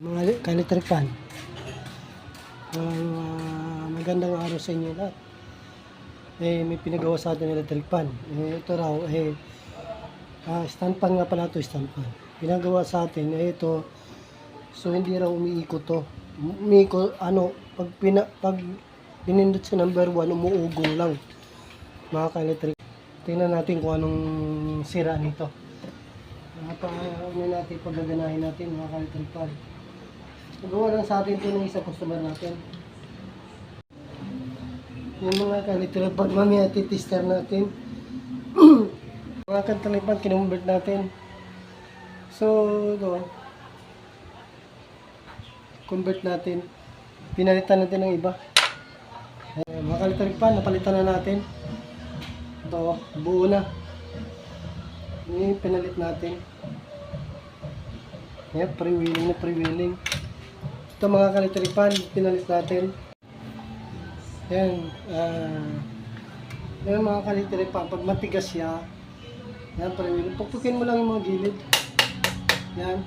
Mga ka-electric fan, magandang araw sa inyo lahat. May pinagawa sa atin electric fan. Ito raw, stand fan nga pala ito, stand fan. Pinagawa sa atin, ito, so hindi raw umiikot to. Umiikot, pag pinindot sa number 1, umuugong lang. Mga ka-electric. Tingnan natin kung anong sira nito. Natin, paggaganahin natin, mga ka-electric fan. Nagawa lang sa atin ito ng isang customer natin. Yung mga ka-electric fan, mamaya titester natin. Mga ka-electric fan, kinumbert natin. So, ito, convert natin. Pinalitan natin ng iba. Mga ka-electric fan, napalitan na natin. Ito, buo na. Ini pinalit natin. Yan, pre-wheeling na pre-wheeling. Ito mga ka-electric fan, pinalit natin. Yan, yan mga ka-electric fan, pag matigas siya, yan, pre-wheeling. Pukpukin mo lang yung mga gilid. Yan.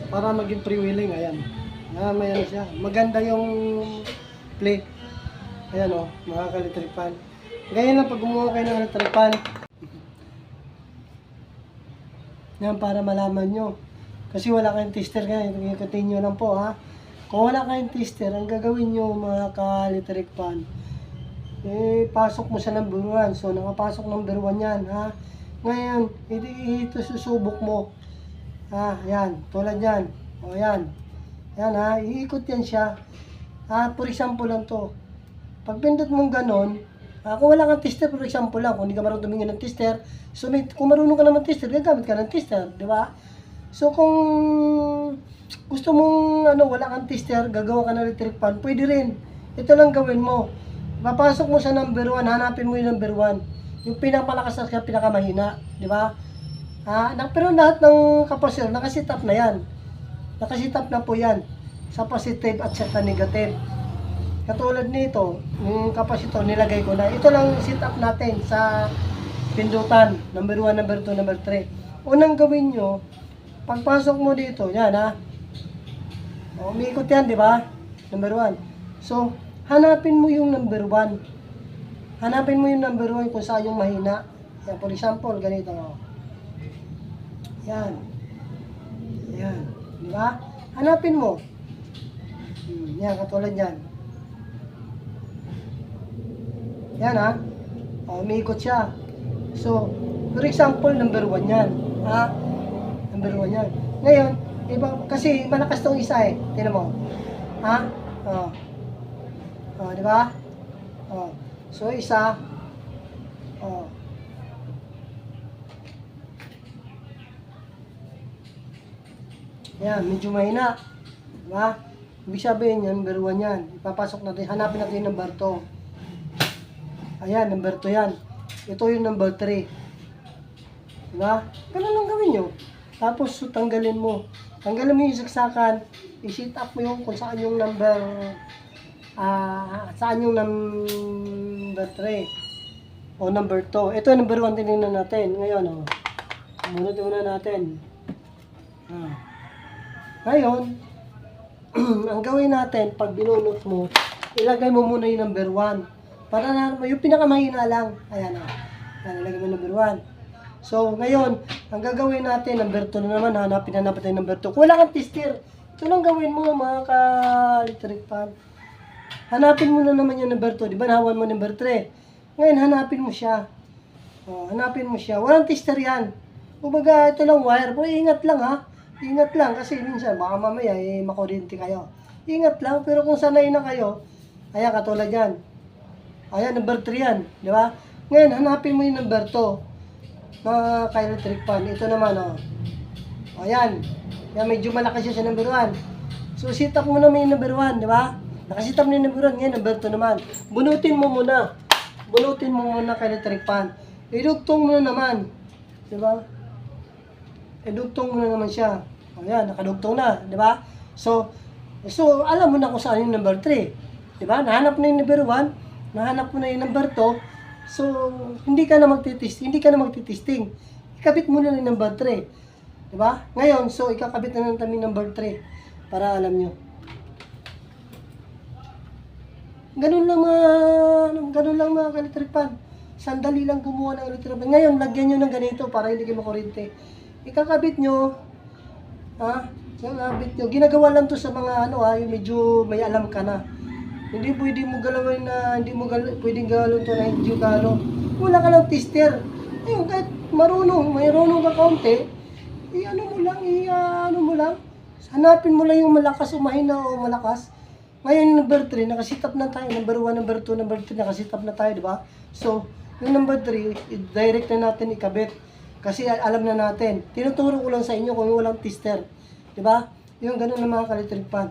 Para maging pre-wheeling, ayan. May ano siya. Maganda yung plate. Ayan o, mga ka-electric fan. Ganyan lang pag gumawa kayo ng electric fan. Yan, para malaman nyo. Kasi wala kayong tester ngayon, ikutin nyo lang po ha. Kung wala kayong tester, ang gagawin nyo mga ka-electric fan, pasok mo sa number 1. So, nakapasok number 1 yan ha. Ngayon, ito susubok mo. Ha, yan, tulad yan. O yan. Yan ha, iikot yan siya. Ha, for example lang to. Pag pindot mong ganon, kung wala kang tester, for example lang, kung hindi ka marunong tumingin ng tester, so kung marunong ka naman tester, gagamit ka ng tester, di ba? So kung gusto mong wala kang tester, gagawa ka ng electric fan, pwede rin. Ito lang gawin mo. Papasok mo sa number 1, hanapin mo yung number 1. Yung pinapalakas na siya, pinakamahina, di ba? Pero lahat ng kapasitor, nakasit up na yan. Nakasit up na po yan. Sa positive at sa negative. Katulad nito, yung kapasitor nilagay ko na. Ito lang sit up natin sa pindutan. Number 1, number 2, number 3. Unang gawin nyo, pagpasok mo dito, yan ha. Umiikot yan, di ba? Number 1. So, hanapin mo yung number 1. Hanapin mo yung number 1 kung saan yung mahina. Yan, for example, ganito. Yan. Yan. Di ba? Hanapin mo. Yan, katulad yan. Yan ha. Umiikot siya. So, for example, number 1 yan. Ha? Number 1 yan. Ngayon, iba, kasi malakas tong isa eh. Tingnan mo. Ha? Di ba? So, isa. Yan, medyo mahina. Di ba? Ibig sabihin yan, number 1 yan. Ipapasok natin, hanapin natin yung number 2. Ayan, number 2 yan. Ito yung number 3. Diba? Ganun lang gawin nyo. Tapos, tanggalin mo. Tanggalin mo yung saksakan. I-sit up mo yung kung saan yung number saan yung number 3 o number 2. Ito number 1 tinignan natin. Ngayon, munod muna natin. Ngayon, ang gawin natin, pag binunot mo, ilagay mo muna yung number 1. Para na, yung pinakamahina lang. Ayan o. Ilagay mo number 1. So, ngayon, ang gagawin natin, number 2 na naman, hanapin na natin number 2. Kung wala kang tester, ito lang gawin mo, mga ka-electric fan. Hanapin mo na naman yung number 2. Di ba, nahawan mo number 3. Ngayon, hanapin mo siya. Hanapin mo siya. Walang tester yan. Kumbaga, ito lang wire. Pero ingat lang ha. Ingat lang, kasi minsan, baka mamaya, makuryente kayo. Ingat lang, pero kung sanay na kayo, ayan, katulad yan. Ayan, number 3 yan. Di ba? Ngayon, hanapin mo yung number 2. Mga ka-electric fan. Ito naman, ayan. Yan, medyo malakas siya sa number 1. So, sit up mo naman yung number 1, di ba? Nakasit up na yung number 1. Ngayon, number 2 naman. Bunutin mo muna. Bunutin mo muna ka-electric fan. Idugtong mo na naman. Di ba? Idugtong mo na naman siya. Ayan, nakadugtong na. Di ba? So, alam mo na kung saan yung number 3. Di ba? Nahanap na yung number 1. Nahanap mo na yung number 2. So, hindi ka na magtitesting. Ikabit mo na yung number 3. Diba? Ngayon, so ikakabit na lang kami number 3 para alam nyo. Ganun lang mga ka-electric fan. Sandali lang gumawa ng electric fan. Ngayon, lagyan nyo ng ganito para hindi kayo makuryente. Ikakabit nyo, ikakabit nyo. Ginagawa lang to sa mga yung medyo may alam ka na. Hindi pwede mo galawin na, pwedeng galawin to na hindi galo. Wala ka lang tester. Ayun, kahit mayroon ka kaunti, ano mo lang. Hanapin mo lang yung malakas o mahina o malakas. Ngayon, number 3, nakasit up na tayo. Number 1, number 2, number 3, nakasit up na tayo, di ba? So, yung number 3, direct na natin ikabit. Kasi alam na natin. Tinuturo ko lang sa inyo kung walang tester. Di ba? Yung ganun na mga ka-electric fan.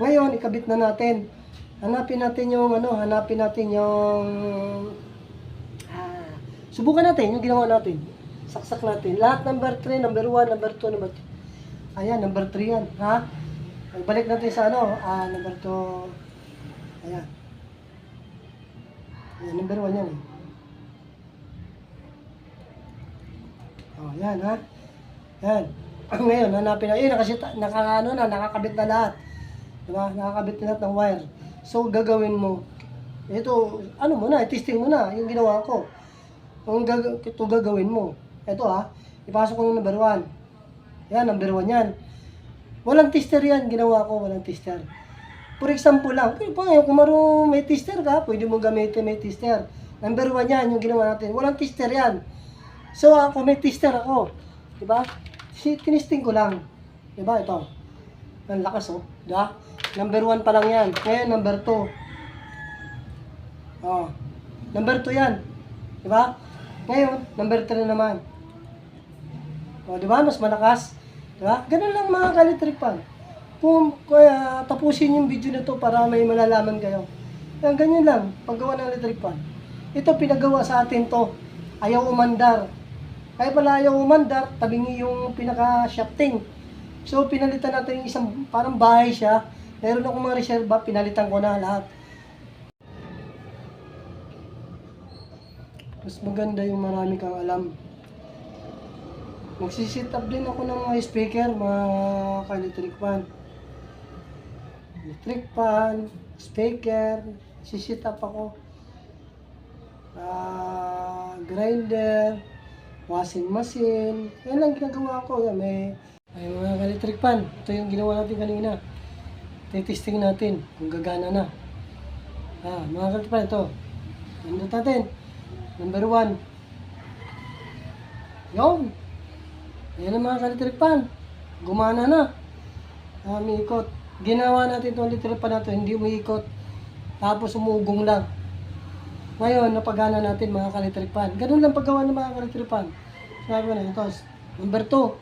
Ngayon, ikabit na natin. Hanapin natin yung subukan natin yung ginawa natin. Saksak natin. Lahat number 3, number 1, number 2, number 3. Ayan, number 3 yan. Ha? Balik natin sa number 2. Ayan. Ayan, number 1 yan eh. Yan ha. Yan. Ngayon, hanapin na. Nakakabit na lahat. Diba? Nakakabit na lahat ng wire. So, gagawin mo. Ito, testing mo na. Yung ginawa ko. Ito gagawin mo. Ito ipasok ko yung number 1. Yan, number 1 yan. Walang tester yan, ginawa ko, walang tester. For example lang, kung may tester ka, pwede mo gamitin may tester. Number 1 yan, yung ginawa natin. Walang tester yan. So, ako may tester ako. Diba? Tinisting ko lang. Diba? Ito. Ang lakas Diba? Number 1 pa lang yan. Ngayon, number 2. Number 2 yan. Diba? Ngayon, number 3 naman. Diba? Mas malakas. Diba? Ganun lang mga ka-electric fan. Kaya tapusin yung video na to para may malalaman kayo. Ganyan lang, paggawa ng electric fan. Ito pinagawa sa atin to. Ayaw umandar. Kaya pala ayaw umandar, tabingi yung pinaka-shafting. So pinalitan natin yung isang parang bahay siya. Meron akong mga reserva, pinalitan ko na lahat. Mas maganda yung marami kang alam. Magsisit up din ako ng mga speaker, mga ka-electric fan. Electric fan, speaker, sisit up ako. Grinder, washing machine. Yan lang ginagawa ko. May mga ka-electric fan. Ito yung ginawa natin kanina. Testing natin kung gagana na. Mga ka-electric fan, ito. Nandun natin. Number 1. Yun. Ayan ang mga ka-electric fan. Gumana na. Umiikot. Ginawa natin itong electric fan na ito, hindi umiikot. Tapos umugong lang. Ngayon, napagana natin mga ka-electric fan. Ganun lang paggawa ng mga ka-electric fan. Sabi ko na, ito. Number 2.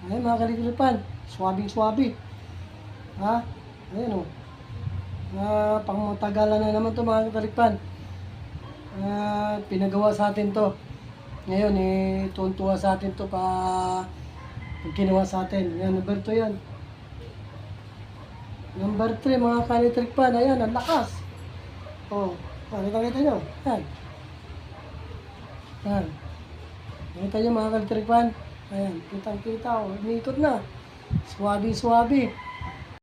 Ayan mga ka-electric fan. Swabing-swabi. Ayan pangmatagalan na naman ito mga ka-electric fan. Pinagawa sa atin to. Ngayon, tuwan-tuwa sa atin to pag ginawa sa atin. Yan, number 2 yan. Number 3, mga ka-electric fan. Ayan, ang lakas. Nakita nyo. Yan. Yan. Nakita nyo mga ka-electric fan. Ayan, kitang-kita. Umiikot na. Swabi-swabi.